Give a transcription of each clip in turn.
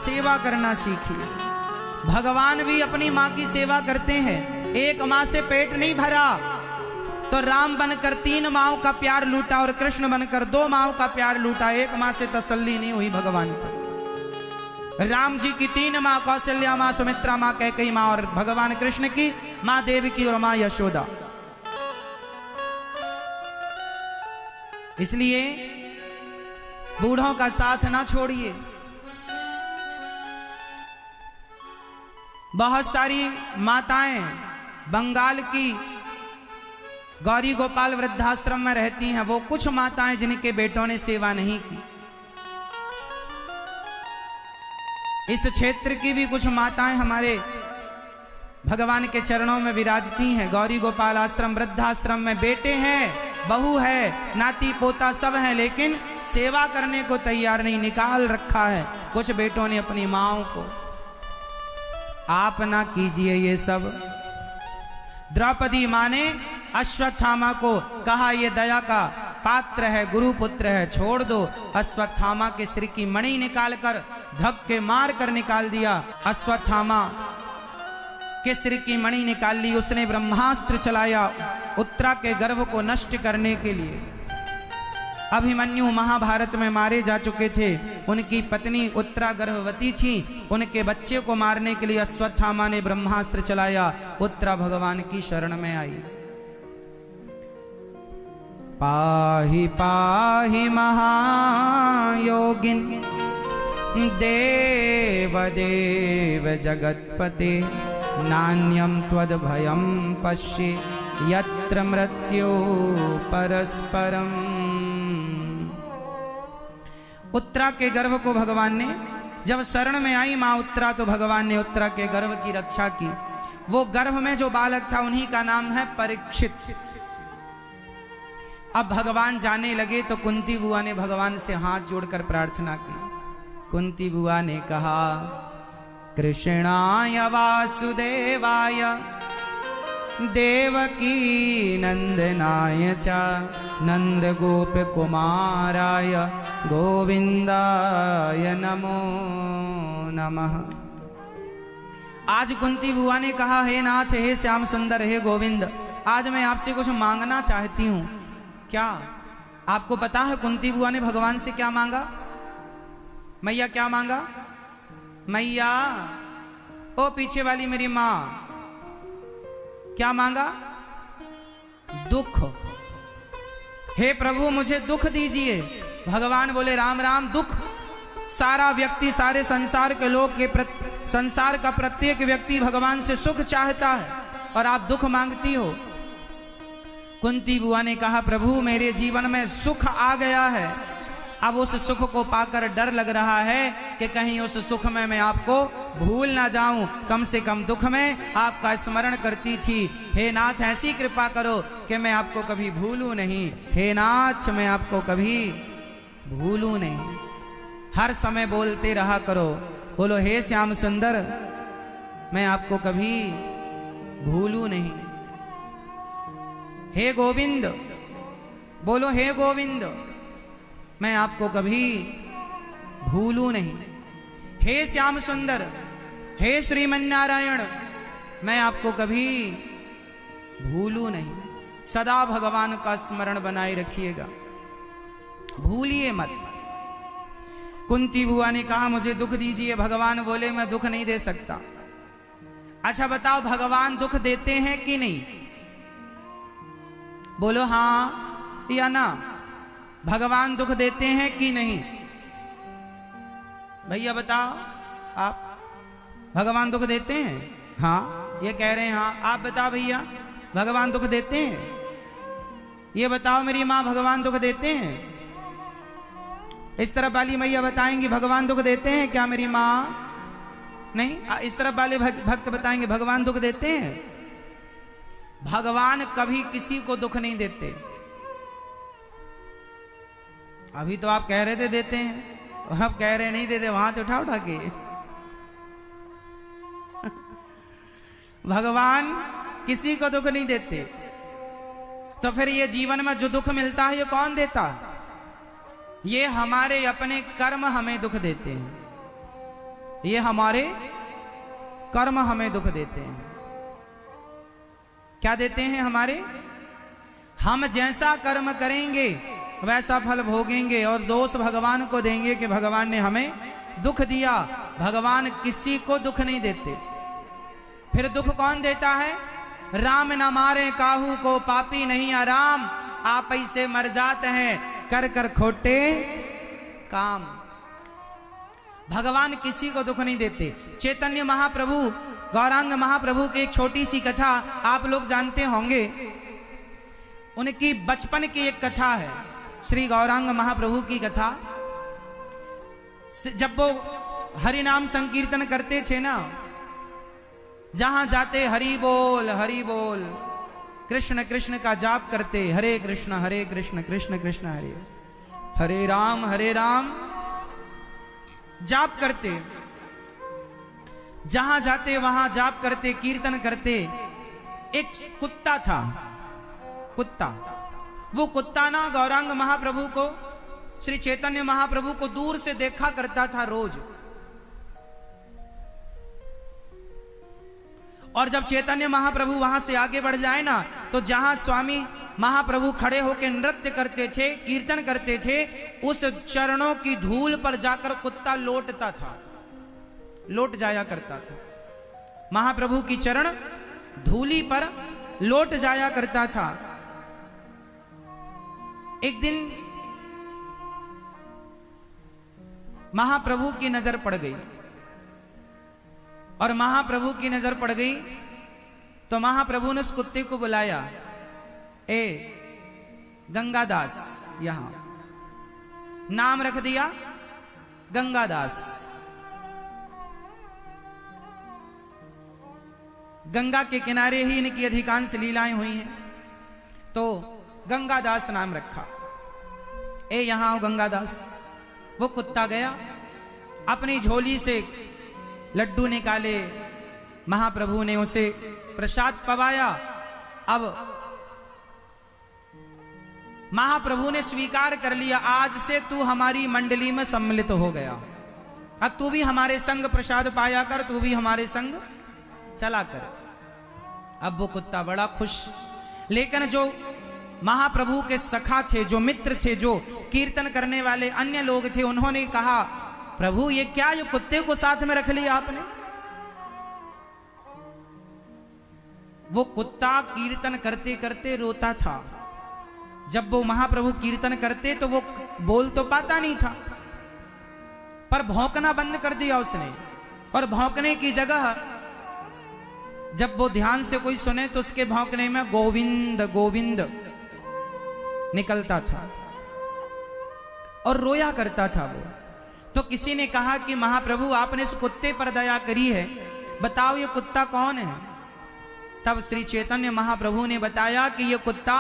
सेवा करना सीखिए। भगवान भी अपनी माँ की सेवा करते हैं। एक माँ से पेट नहीं भरा तो राम बनकर 3 माँओं का प्यार लूटा और कृष्ण बनकर 2 माँओं का प्यार लूटा। एक माँ से तसल्ली नहीं हुई भगवान को। राम जी की 3 माँ, कौशल्या माँ, सुमित्रा माँ, कैकेयी माँ, और भगवान कृष्ण की माँ देवकी और माँ यशोदा। इसलिए बूढ़ों का साथ ना छोड़िए। बहुत सारी माताएं बंगाल की गौरी गोपाल वृद्धाश्रम में रहती हैं। वो कुछ माताएं जिनके बेटों ने सेवा नहीं की। इस क्षेत्र की भी कुछ माताएं हमारे भगवान के चरणों में विराजती हैं। गौरी गोपाल आश्रम वृद्धाश्रम में बेटे हैं, बहू है, नाती पोता सब हैं, लेकिन सेवा करने को तैयार नहीं। निकाल रखा है कुछ बेटों ने अपनी माँओं को। आप ना कीजिए ये सब। द्रौपदी माँ ने अश्वत्थामा को कहा ये दया का पात्र है, गुरुपुत्र है, छोड़ दो। अश्वत्थामा के सिर की मणि निकालकर धक्के मार कर निकाल दिया। अश्वत्थामा के सिर की मणि निकाल ली। उसने ब्रह्मास्त्र चलाया उत्तरा के गर्भ को नष्ट करने के लिए। अभिमन्यु महाभारत में मारे जा चुके थे। उनकी पत्नी उत्तरा गर्भवती थी। उनके बच्चे को मारने के लिए अश्वत्थामा ने ब्रह्मास्त्र चलाया। उत्तरा भगवान की शरण में आई। पाहि पाहि महायोगिन देव देव जगत्पते नान्यं त्वद्भयं पश्ये यत्र मृत्यो परस्परम। उत्तरा के गर्भ को भगवान ने जब शरण में आई मां उत्तरा, तो भगवान ने उत्तरा के गर्भ की रक्षा की। वो गर्भ में जो बालक था उन्हीं का नाम है परीक्षित। अब भगवान जाने लगे तो कुंती बुआ ने भगवान से हाथ जोड़कर प्रार्थना की। कुंती बुआ ने कहा कृष्णाय वासुदेवाय देवकी नंदनाय च नंद गोप कुमाराय गोविंदाय नमो नमः। आज कुंती बुआ ने कहा हे नाथ, हे श्याम सुंदर, हे गोविंद, आज मैं आपसे कुछ मांगना चाहती हूँ। क्या आपको पता है कुंती बुआ ने भगवान से क्या मांगा? मैया क्या मांगा? मैया, ओ पीछे वाली मेरी मां, क्या मांगा? दुख। हे प्रभु मुझे दुख दीजिए। भगवान बोले राम राम, दुख सारा व्यक्ति, सारे संसार के लोग के संसार का प्रत्येक व्यक्ति भगवान से सुख चाहता है और आप दुख मांगती हो। कुंती बुआ ने कहा प्रभु मेरे जीवन में सुख आ गया है, अब उस सुख को पाकर डर लग रहा है कि कहीं उस सुख में मैं आपको भूल ना जाऊं। कम से कम दुख में आपका स्मरण करती थी। हे नाथ ऐसी कृपा करो कि मैं आपको कभी भूलूं नहीं। हे नाथ मैं आपको कभी भूलूं नहीं। हर समय बोलते रहा करो, बोलो हे श्याम सुंदर मैं आपको कभी भूलूं नहीं। हे गोविंद, बोलो हे गोविंद मैं आपको कभी भूलूं नहीं। हे श्याम सुंदर, हे श्रीमन्नारायण मैं आपको कभी भूलूं नहीं। सदा भगवान का स्मरण बनाए रखिएगा, भूलिए मत। कुंती बुआ ने कहा मुझे दुख दीजिए। भगवान बोले मैं दुख नहीं दे सकता। अच्छा बताओ भगवान दुख देते हैं कि नहीं? बोलो हाँ या ना। भगवान दुख देते हैं कि नहीं? भैया बताओ, आप भगवान दुख देते हैं? हाँ, ये कह रहे हैं हाँ। आप बताओ भैया भगवान दुख देते हैं? ये बताओ मेरी माँ भगवान दुख देते हैं? इस तरफ वाली मैया बताएंगी भगवान दुख देते हैं क्या मेरी माँ? नहीं। इस तरफ वाले भक्त बताएंगे भगवान दुख देते हैं। भगवान कभी किसी को दुख नहीं देते। अभी तो आप कह रहे थे देते हैं और अब कह रहे नहीं देते। वहां तो उठा उठा के भगवान किसी को दुख नहीं देते। तो फिर ये जीवन में जो दुख मिलता है ये कौन देता? ये हमारे अपने कर्म हमें दुख देते हैं। ये हमारे कर्म हमें दुख देते हैं। क्या देते हैं? हमारे, हम जैसा कर्म करेंगे वैसा फल भोगेंगे, और दोष भगवान को देंगे कि भगवान ने हमें दुख दिया। भगवान किसी को दुख नहीं देते। फिर दुख कौन देता है? राम न मारे काहू को, पापी नहीं आराम, आप ऐसे मर जाते हैं कर कर खोटे काम। भगवान किसी को दुख नहीं देते। चैतन्य महाप्रभु, गौरांग महाप्रभु की एक छोटी सी कथा आप लोग जानते होंगे। उनकी बचपन की एक कथा है, श्री गौरांग महाप्रभु की कथा। जब वो हरि नाम संकीर्तन करते थे ना, जहां जाते हरि बोल कृष्ण कृष्ण का जाप करते, हरे कृष्ण कृष्ण कृष्ण हरे राम जाप करते। जहां जाते वहां जाप करते, कीर्तन करते। एक कुत्ता था, कुत्ता। वो कुत्ता ना गौरांग महाप्रभु को, श्री चैतन्य महाप्रभु को दूर से देखा करता था रोज। और जब चैतन्य महाप्रभु वहां से आगे बढ़ जाए ना, तो जहां स्वामी महाप्रभु खड़े होकर नृत्य करते थे, कीर्तन करते थे, उस चरणों की धूल पर जाकर कुत्ता लौटता था, लौट जाया करता था। महाप्रभु की चरण धूली पर लौट जाया करता था। एक दिन महाप्रभु की नजर पड़ गई, और महाप्रभु की नजर पड़ गई तो महाप्रभु ने उस कुत्ते को बुलाया, ए गंगादास। यहां नाम रख दिया गंगादास। गंगा के किनारे ही इनकी अधिकांश लीलाएं हुई हैं, तो गंगादास नाम रखा। ए यहां आओ गंगादास। वो कुत्ता गया, अपनी झोली से लड्डू निकाले, महाप्रभु ने उसे प्रसाद पवाया। अब महाप्रभु ने स्वीकार कर लिया, आज से तू हमारी मंडली में सम्मिलित हो गया, अब तू भी हमारे संग प्रसाद पाया कर, तू भी हमारे संग चला कर। अब वो कुत्ता बड़ा खुश। लेकिन जो महाप्रभु के सखा थे, जो मित्र थे, जो कीर्तन करने वाले अन्य लोग थे, उन्होंने कहा, प्रभु ये क्या, ये कुत्ते को साथ में रख लिया आपने? वो कुत्ता कीर्तन करते करते रोता था। जब वो महाप्रभु कीर्तन करते तो वो बोल तो पाता नहीं था, पर भौंकना बंद कर दिया उसने। और भौंकने की जगह जब वो ध्यान से कोई सुने तो उसके भौंकने में गोविंद गोविंद निकलता था, और रोया करता था वो। तो किसी ने कहा कि महाप्रभु आपने इस कुत्ते पर दया करी है, बताओ ये कुत्ता कौन है? तब श्री चैतन्य महाप्रभु ने बताया कि ये कुत्ता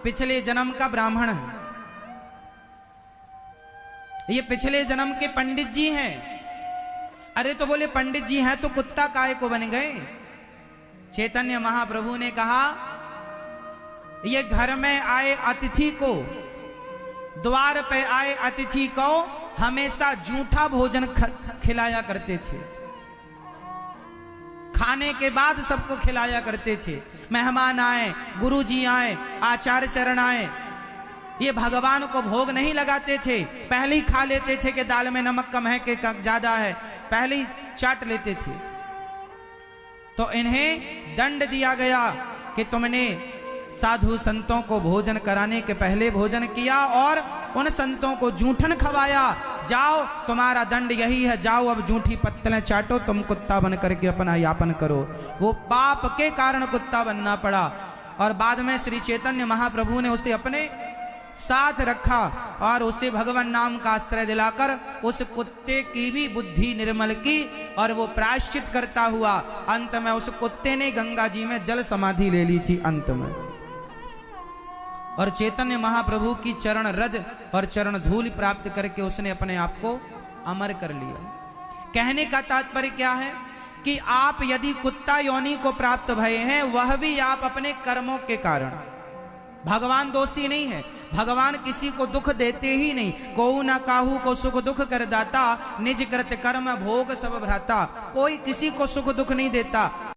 पिछले जन्म का ब्राह्मण है, ये पिछले जन्म के पंडित जी हैं। अरे तो बोले पंडित जी हैं तो कुत्ता काय को बन गए? चैतन्य महाप्रभु ने कहा, ये घर में आए अतिथि को, द्वार पे आए अतिथि को हमेशा जूठा भोजन खिलाया करते थे। खाने के बाद सबको खिलाया करते थे। मेहमान आए, गुरुजी आए, आचार्य चरण आए, ये भगवान को भोग नहीं लगाते थे, पहले ही खा लेते थे कि दाल में नमक कम है कि ज्यादा है, पहले ही चाट लेते थे। तो इन्हें दंड दिया गया कि तुमने साधु संतों को भोजन कराने के पहले भोजन किया और उन संतों को जूठन खवाया। जाओ, तुम्हारा दंड यही है, जाओ अब जूठी पत्तलें चाटो, तुम कुत्ता बन करके अपना यापन करो। वो पाप के कारण कुत्ता बनना पड़ा। और बाद में श्री चैतन्य महाप्रभु ने उसे अपने साथ रखा और उसे भगवान नाम का आश्रय दिलाकर उस कुत्ते की भी बुद्धि निर्मल की, और वो प्रायश्चित करता हुआ अंत में उस कुत्ते ने गंगा जी में जल समाधि ले ली थी अंत में। और चैतन्य महाप्रभु की चरण रज और चरण धूल प्राप्त करके उसने अपने आप को अमर कर लिया। कहने का तात्पर्य क्या है कि आप यदि कुत्ता योनि को प्राप्त भये हैं, वह भी आप अपने कर्मों के कारण, भगवान दोषी नहीं है, भगवान किसी को दुख देते ही नहीं। कोऊ ना काहू को सुख दुख कर दाता, निज कृत कर्म भोग सब भ्राता। कोई किसी को सुख दुख नहीं देता।